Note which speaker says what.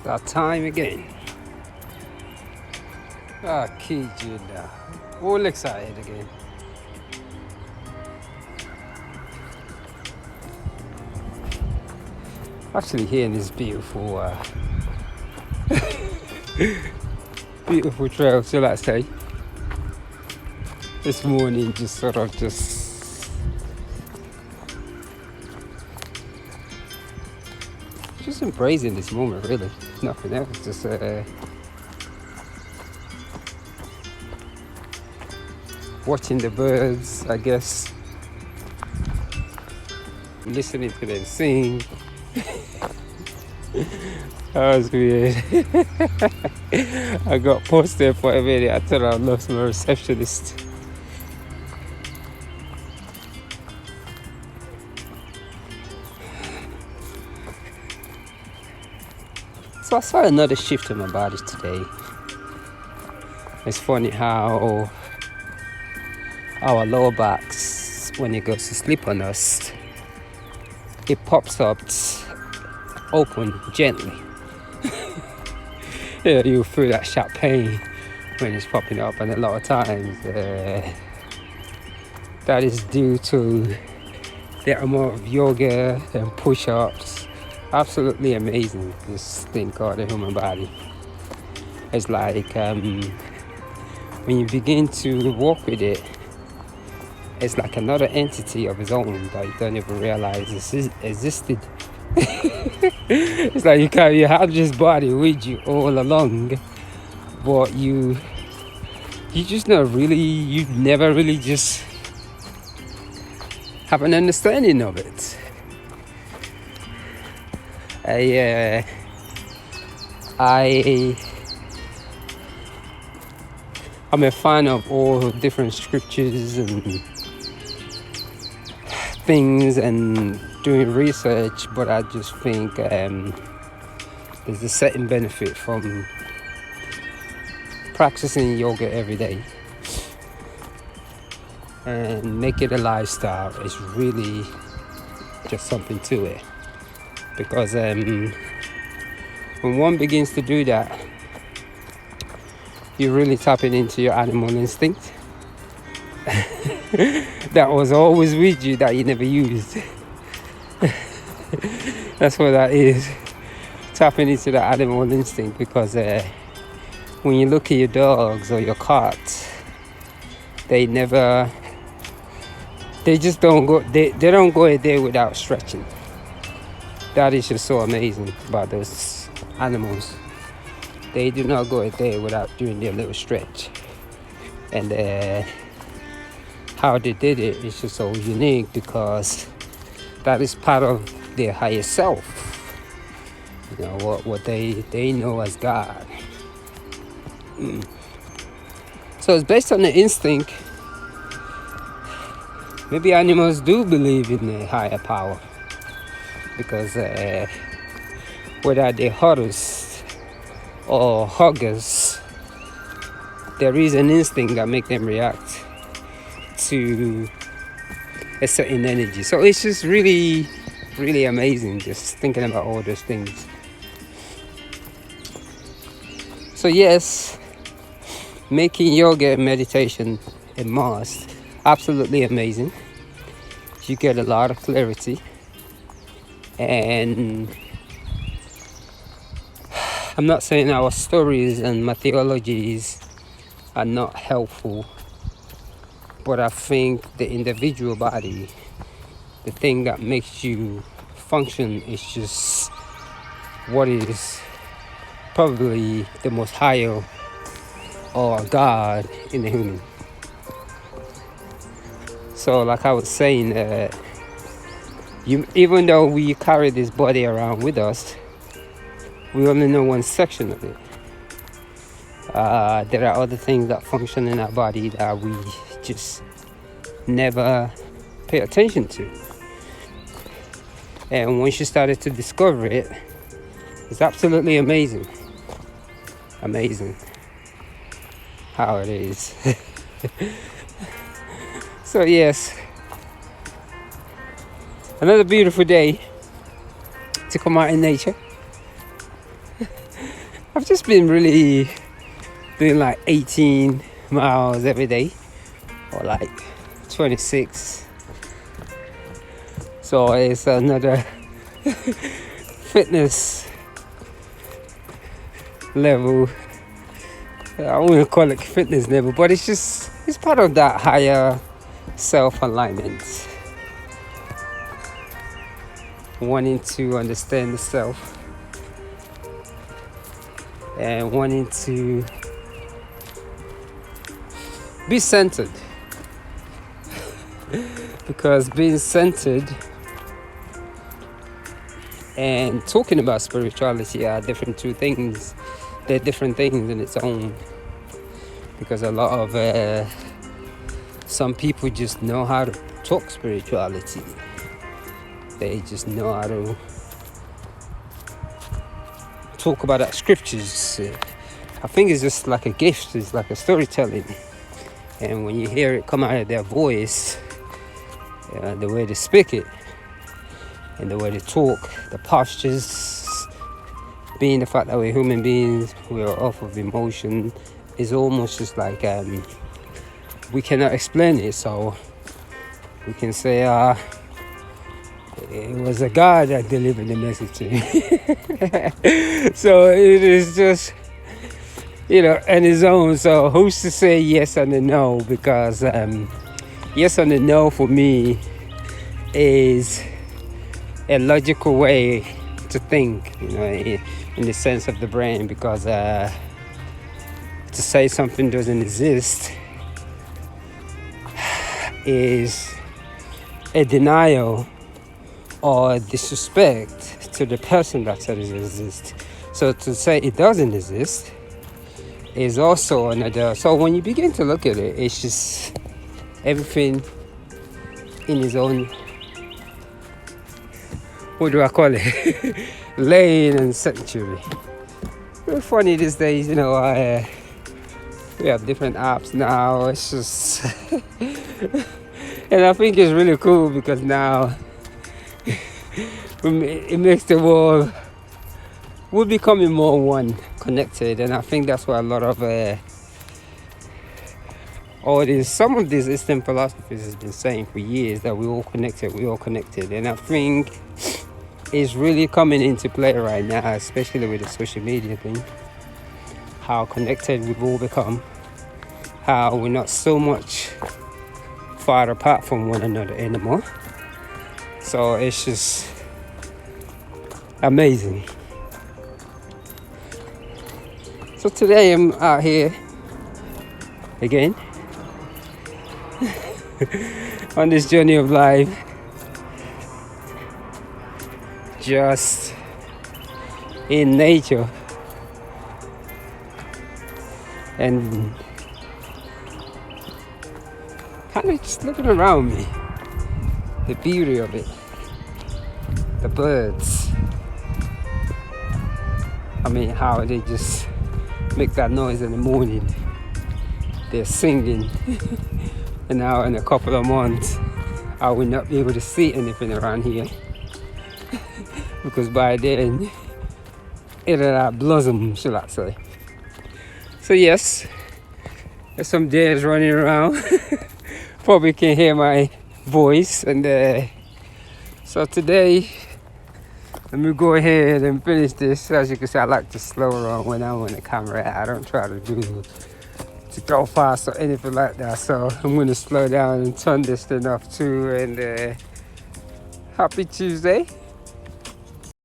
Speaker 1: that time again. Ah, kid, you now. All excited again. Actually, here in this beautiful, beautiful trail, so let's say. This morning, just embracing this moment, really. Nothing else, just watching the birds, I guess, listening to them sing. That was weird. I got posted for a minute. I thought I lost my receptionist. So I saw another shift in my body today. It's funny how our lower backs, when it goes to sleep on us, it pops up open gently. Yeah, you feel that sharp pain when it's popping up, and a lot of times that is due to the amount of yoga and push-ups. Absolutely amazing, this thing called the human body. It's like when you begin to walk with it, it's like another entity of its own that you don't even realize existed. It's like you have this body with you all along, but you just not really, you never really just have an understanding of it. I'm a fan of all different scriptures and things and doing research, but I just think there's a certain benefit from practicing yoga every day and make it a lifestyle. It's really just something to it, because when one begins to do that, you're really tapping into your animal instinct that was always with you that you never used. That's what that is, tapping into the animal instinct, because when you look at your dogs or your cats, they just don't go, they don't go a day without stretching. That is just so amazing about those animals. They do not go a day without doing their little stretch. And how they did it is just so unique, because that is part of their higher self. You know, what they know as God. So it's based on the instinct. Maybe animals do believe in a higher power, because whether they're hunters or huggers, there is an instinct that makes them react to a certain energy. So it's just really, really amazing just thinking about all those things. So yes, making yoga and meditation a must. Absolutely amazing. You get a lot of clarity, and I'm not saying our stories and my theologies are not helpful, but I think the individual body, the thing that makes you function, is just what is probably the most higher, or God in the human. So like I was saying, even though we carry this body around with us, we only know one section of it. There are other things that function in our body that we just never pay attention to. And once you started to discover it, it's absolutely amazing. Amazing how it is. So yes, another beautiful day to come out in nature. I've just been really doing like 18 miles every day, or like 26. So it's another fitness level. I wouldn't call it fitness level, but it's part of that higher self-alignment, wanting to understand the self and wanting to be centered. Because being centered and talking about spirituality are different two things. They're different things in its own. Because a lot of some people just know how to talk spirituality. They just know how to talk about that scriptures. I think it's just like a gift. It's like a storytelling. And when you hear it come out of their voice, the way they speak it, and the way they talk, the postures, being the fact that we're human beings, we are off of emotion, is almost just like we cannot explain it. So we can say it was a God that delivered the message to me. So it is just, on his own. So who's to say yes and a no? Because yes and a no for me is a logical way to think, in the sense of the brain. Because to say something doesn't exist is a denial or disrespect to the person that said it exists. So to say it doesn't exist is also another. So when you begin to look at it, it's just everything in his own, what do I call it? Lane and century. It's funny these days, we have different apps now. It's just, and I think it's really cool because now it makes the world, we're becoming more one, connected, and I think that's what a lot of some of these Eastern philosophies has been saying for years, that we're all connected, and I think it's really coming into play right now, especially with the social media thing. How connected we've all become, how we're not so much far apart from one another anymore. So it's just amazing. So today I'm out here again on this journey of life, just in nature and kind of just looking around me, the beauty of it, the birds. I mean, how they just make that noise in the morning. They're singing. And now in a couple of months, I will not be able to see anything around here. Because by then, it'll have blossomed, shall I say. So yes, there's some deers running around. Probably can hear my voice. And so today, let me go ahead and finish this. As you can see, I like to slow down when I'm on the camera. I don't try to go fast or anything like that. So I'm going to slow down and turn this thing off too. And happy Tuesday.